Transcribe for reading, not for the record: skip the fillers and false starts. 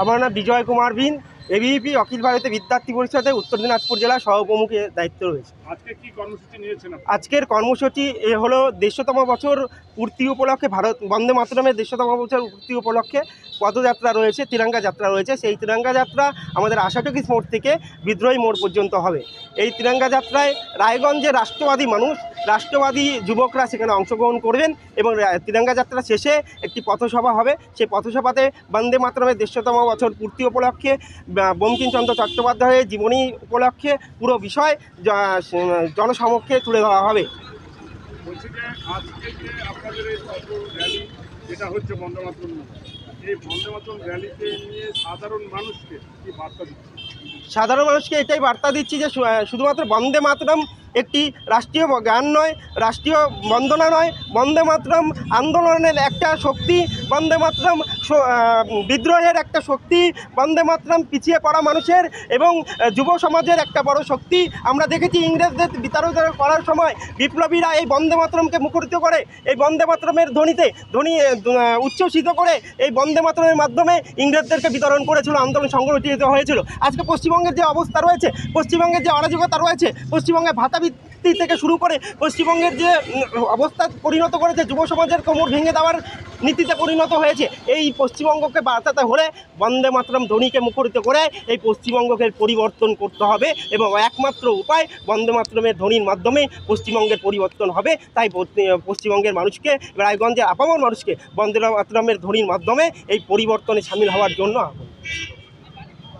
আমার নাম বিজয় কুমার বিন, এবিভিপি অখিল ভারতীয় বিদ্যার্থী পরিষদে উত্তর দিনাজপুর জেলার সহপ্রমুখের দায়িত্ব রয়েছে। আজকে কি কর্মসূচি নিয়েছেন আপনি? আজকের কর্মসূচি হলো 150তম বছর পূর্তি উপলক্ষে, ভারত বন্দে মাতরমের 150তম বছর পূর্তি উপলক্ষে পদযাত্রা রয়েছে, তিরঙ্গা যাত্রা রয়েছে। সেই তিরঙ্গা যাত্রা আমাদের আশাটকিস মোড় থেকে বিদ্রোহী মোড় পর্যন্ত হবে। এই তিরঙ্গা যাত্রায় রায়গঞ্জের রাষ্ট্রবাদী মানুষ, রাষ্ট্রবাদী যুবকরা সেখানে অংশগ্রহণ করবেন এবং তিরঙ্গা যাত্রা শেষে একটি পথসভা হবে। সেই পথসভাতে বন্দে মাতরমের 150তম বছর পূর্তি উপলক্ষে বঙ্কিমচন্দ্র চট্টোপাধ্যায়ের জীবনী উপলক্ষে পুরো বিষয় জনসমক্ষে তুলে ধরা হবে। বলছি যে আজকে যে আপনাদের এই র্যালি যেটা হচ্ছে বন্দে মাতরম, এই বন্দে মাতরম র্যালিতে নিয়ে সাধারণ মানুষকে কি বার্তা দিচ্ছে? সাধারণ মানুষকে এটাই বার্তা দিচ্ছি যে শুধুমাত্র বন্দে মাতরম একটি রাষ্ট্রীয় গান নয়, রাষ্ট্রীয় বন্দনা নয়, বন্দে মাতরম আন্দোলনের একটা শক্তি, বন্দে মাতরম বিদ্রোহের একটা শক্তি, বন্দে মাতরম পিছিয়ে পড়া মানুষের এবং যুব সমাজের একটা বড় শক্তি। আমরা দেখেছি ইংরেজদের বিতাড়িত করার সময় বিপ্লবীরা এই বন্দে মাতরমকে মুখরিত করে, এই বন্দে মাতরমের ধ্বনি উচ্ছ্বসিত করে এই বন্দে মাতরমের মাধ্যমে ইংরেজদেরকে বিতরণ করেছিল, আন্দোলন সংগঠিত হয়েছিল। আজকে পশ্চিমবঙ্গের যে অবস্থা রয়েছে, পশ্চিমবঙ্গের যে অরাজকতা রয়েছে, পশ্চিমবঙ্গে ভাতা বৃত্তি থেকে শুরু করে পশ্চিমবঙ্গের যে অবস্থা পরিণত করেছে, যুব সমাজের কোমর ভেঙে দেওয়ার নীতিতে পরিণত হয়েছে, এই পশ্চিমবঙ্গকে বাঁচাতে হলে বন্দে মাতরম ধ্বনিকে মুখরিত করে এই পশ্চিমবঙ্গকে পরিবর্তন করতে হবে এবং একমাত্র উপায় বন্দে মাতরমের ধ্বনির মাধ্যমে পশ্চিমবঙ্গের পরিবর্তন হবে। তাই পশ্চিমবঙ্গের মানুষকে, রায়গঞ্জের আপামর মানুষকে বন্দে মাতরমের ধ্বনির মাধ্যমে এই পরিবর্তনে সামিল হওয়ার জন্য আহ্বান।